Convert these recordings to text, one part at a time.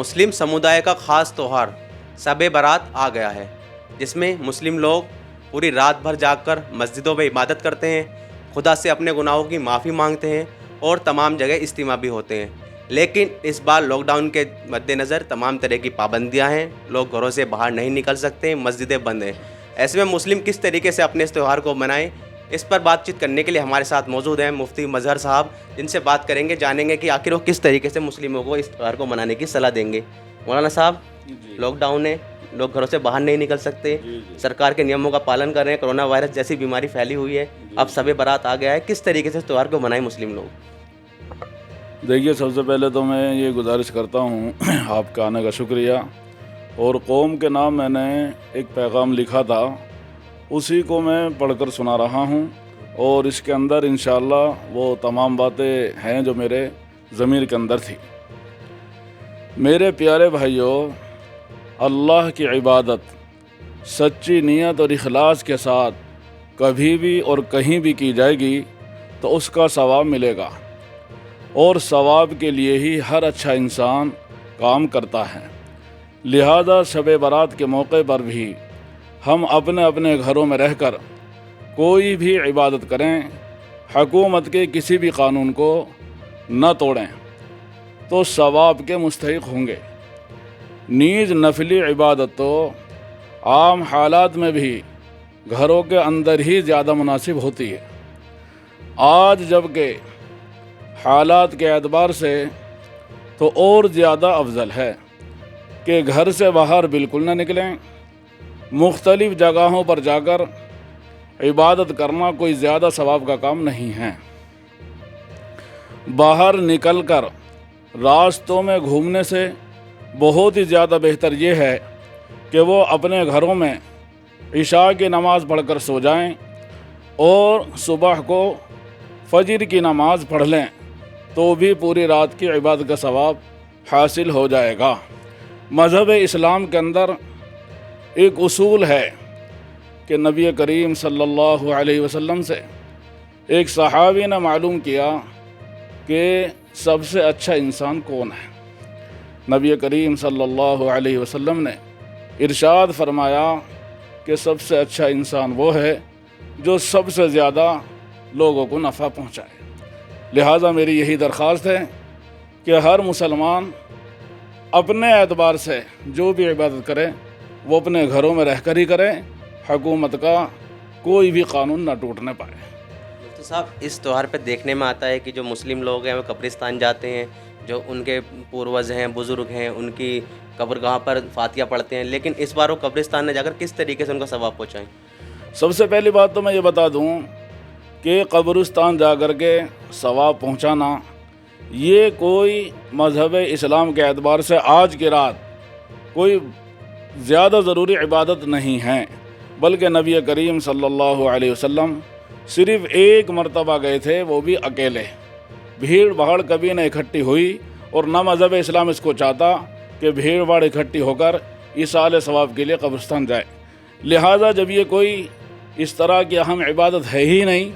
मुस्लिम समुदाय का ख़ास त्यौहार शब बारात आ गया है, जिसमें मुस्लिम लोग पूरी रात भर जागकर मस्जिदों में इबादत करते हैं, खुदा से अपने गुनाहों की माफ़ी मांगते हैं और तमाम जगह इज्तिमा भी होते हैं। लेकिन इस बार लॉकडाउन के मद्देनज़र तमाम तरह की पाबंदियां हैं, लोग घरों से बाहर नहीं निकल सकते, मस्जिदें बंद हैं। ऐसे में मुस्लिम किस तरीके से अपने इस त्यौहार को मनाएं, इस पर बातचीत करने के लिए हमारे साथ मौजूद हैं मुफ्ती मजहर साहब, जिनसे बात करेंगे, जानेंगे कि आखिर वो किस तरीके से मुस्लिमों को इस त्यौहार को मनाने की सलाह देंगे। मौलाना साहब, लॉकडाउन है, लोग घरों से बाहर नहीं निकल सकते, सरकार के नियमों का पालन कर रहे हैं, कोरोना वायरस जैसी बीमारी फैली हुई है, अब शब बारात आ गया है, किस तरीके से इस त्यौहार को मनाएं मुस्लिम लोग? देखिए, सबसे पहले तो मैं ये गुजारिश करता हूँ आपका आने का शुक्रिया। और कौम के नाम मैंने एक पैगाम लिखा था, उसी को मैं पढ़कर सुना रहा हूँ। और इसके अंदर इंशाअल्लाह वो तमाम बातें हैं जो मेरे ज़मीर के अंदर थी। मेरे प्यारे भाइयों, अल्लाह की इबादत सच्ची नीयत और इखलास के साथ कभी भी और कहीं भी की जाएगी तो उसका सवाब मिलेगा, और सवाब के लिए ही हर अच्छा इंसान काम करता है। लिहाजा शब बारात के मौके पर भी हम अपने अपने घरों में रहकर कोई भी इबादत करें, हुकूमत के किसी भी कानून को न तोड़ें तो सवाब के मुस्तहिक होंगे। नीज नफली इबादत तो आम हालात में भी घरों के अंदर ही ज़्यादा मुनासिब होती है। आज जबकि हालात के एतबार से तो और ज़्यादा अफजल है कि घर से बाहर बिल्कुल न निकलें। मुख्तलिफ़ जगहों पर जाकर इबादत करना कोई ज़्यादा सवाब का काम नहीं है। बाहर निकलकर रास्तों में घूमने से बहुत ही ज़्यादा बेहतर ये है कि वो अपने घरों में इशा की नमाज़ पढ़कर सो जाएं और सुबह को फजर की नमाज़ पढ़ लें, तो भी पूरी रात की इबादत का सवाब हासिल हो जाएगा। मज़हब इस्लाम के अंदर एक उसूल है कि नबी करीम सल्लल्लाहु अलैहि वसल्लम से एक सहाबी ने मालूम किया कि सबसे अच्छा इंसान कौन है। नबी करीम सल्लल्लाहु अलैहि वसल्लम ने इरशाद फरमाया कि सबसे अच्छा इंसान वो है जो सबसे ज़्यादा लोगों को नफ़ा पहुँचाए। लिहाजा मेरी यही दरख्वास्त है कि हर मुसलमान अपने एतबार से जो भी इबादत करे वो अपने घरों में रहकर ही करें, हुकूमत का कोई भी कानून ना टूटने पाए। मुफ्ती साहब, इस त्यौहार पे देखने में आता है कि जो मुस्लिम लोग हैं वो कब्रिस्तान जाते हैं, जो उनके पूर्वज हैं, बुज़ुर्ग हैं, उनकी कब्रगाह पर फातिहा पढ़ते हैं, लेकिन इस बार वो कब्रिस्तान में जाकर किस तरीके से उनका सवाब पहुँचाएँ? सबसे पहली बात तो मैं ये बता दूँ कि कब्रिस्तान जा कर के सवाब पहुँचाना ये कोई मज़हब इस्लाम के एतबार से आज की रात कोई ज़्यादा ज़रूरी इबादत नहीं है, बल्कि नबी करीम सल्लल्लाहु अलैहि वसल्लम सिर्फ़ एक मरतबा गए थे, वो भी अकेले। भीड़ भाड़ कभी न इकट्ठी हुई और न मज़हब इस्लाम इसको चाहता कि भीड़ भाड़ इकट्ठी होकर ईसाल सवाब के लिए कब्रिस्तान जाए। लिहाजा जब ये कोई इस तरह की अहम इबादत है ही नहीं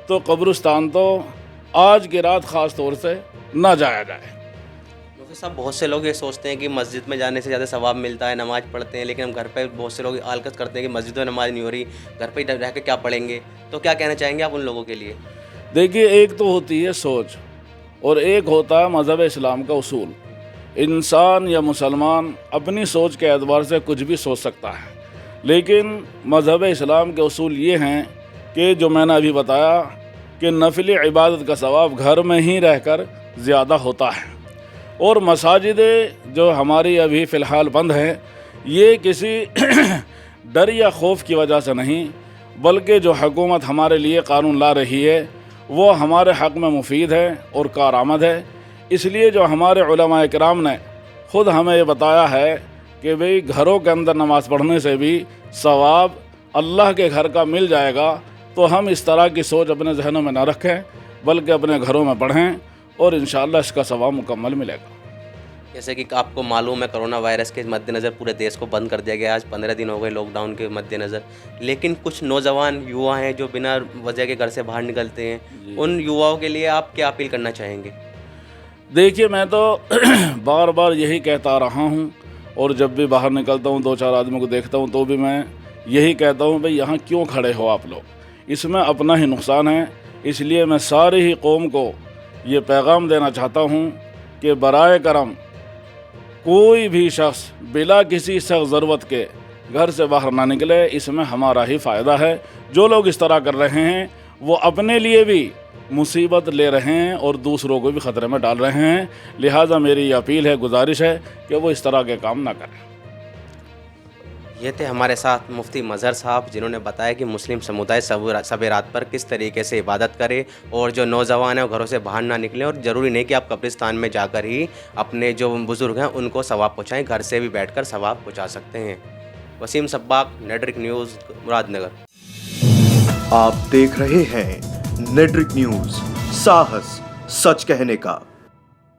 तो कब्रिस्तान तो आज की रात ख़ास तौर से ना जाया जाए। मुफ्ती साहब, बहुत से लोग ये सोचते हैं कि मस्जिद में जाने से ज़्यादा सवाब मिलता है, नमाज़ पढ़ते हैं, लेकिन हम घर पे बहुत से लोग आलकस करते हैं कि मस्जिद में नमाज़ नहीं हो रही, घर पे ही रह के क्या पढ़ेंगे, तो क्या कहना चाहेंगे आप उन लोगों के लिए? देखिए, एक तो होती है सोच और एक होता है मज़हब इस्लाम का उसूल। इंसान या मुसलमान अपनी सोच के एतबार से कुछ भी सोच सकता है, लेकिन मज़हब इस्लाम के उसूल ये हैं कि जो मैंने अभी बताया कि नफली इबादत का सवाब घर में ही रहकर ज़्यादा होता है। और मसाजिदें जो हमारी अभी फ़िलहाल बंद हैं, ये किसी डर या खौफ की वजह से नहीं, बल्कि जो हुकूमत हमारे लिए कानून ला रही है वो हमारे हक़ में मुफीद है और कारआमद है। इसलिए जो हमारे उलमा किराम ने ख़ुद हमें ये बताया है कि भाई घरों के अंदर नमाज़ पढ़ने से भी सवाब अल्लाह के घर का मिल जाएगा, तो हम इस तरह की सोच अपने जहनों में न रखें, बल्कि अपने घरों में पढ़ें और इंशाअल्लाह इसका सवाब मुकम्मल मिलेगा। जैसे कि आपको मालूम है, कोरोना वायरस के मद्देनज़र पूरे देश को बंद कर दिया गया। आज 15 दिन हो गए लॉकडाउन के मद्देनज़र, लेकिन कुछ नौजवान युवा हैं जो बिना वजह के घर से बाहर निकलते हैं। उन युवाओं के लिए आप क्या अपील करना चाहेंगे? देखिए मैं तो बार बार यही कहता रहा हूँ, और जब भी बाहर निकलता हूँ 2-4 आदमियों को देखता हूँ तो भी मैं यही कहता हूँ, भाई यहाँ क्यों खड़े हो आप लोग, इसमें अपना ही नुकसान है। इसलिए मैं सारी ही कौम को ये पैगाम देना चाहता हूँ कि बराए करम कोई भी शख्स बिला किसी सख्त ज़रूरत के घर से बाहर ना निकले, इसमें हमारा ही फ़ायदा है। जो लोग इस तरह कर रहे हैं वो अपने लिए भी मुसीबत ले रहे हैं और दूसरों को भी ख़तरे में डाल रहे हैं। लिहाजा मेरी अपील है, गुजारिश है कि वो इस तरह के काम ना करें। ये थे हमारे साथ मुफ्ती मज़हर साहब, जिन्होंने बताया कि मुस्लिम समुदाय शब रात पर किस तरीके से इबादत करे और जो नौजवान हैं वो घरों से बाहर ना निकलें, और ज़रूरी नहीं कि आप कब्रिस्तान में जाकर ही अपने जो बुज़ुर्ग हैं उनको सवाब पहुँचाएँ, घर से भी बैठकर सवाब पहुँचा सकते हैं। वसीम सब्बाक, नेटरिक न्यूज़, मुरादनगर। आप देख रहे हैं नेटरिक न्यूज़, साहस सच कहने का।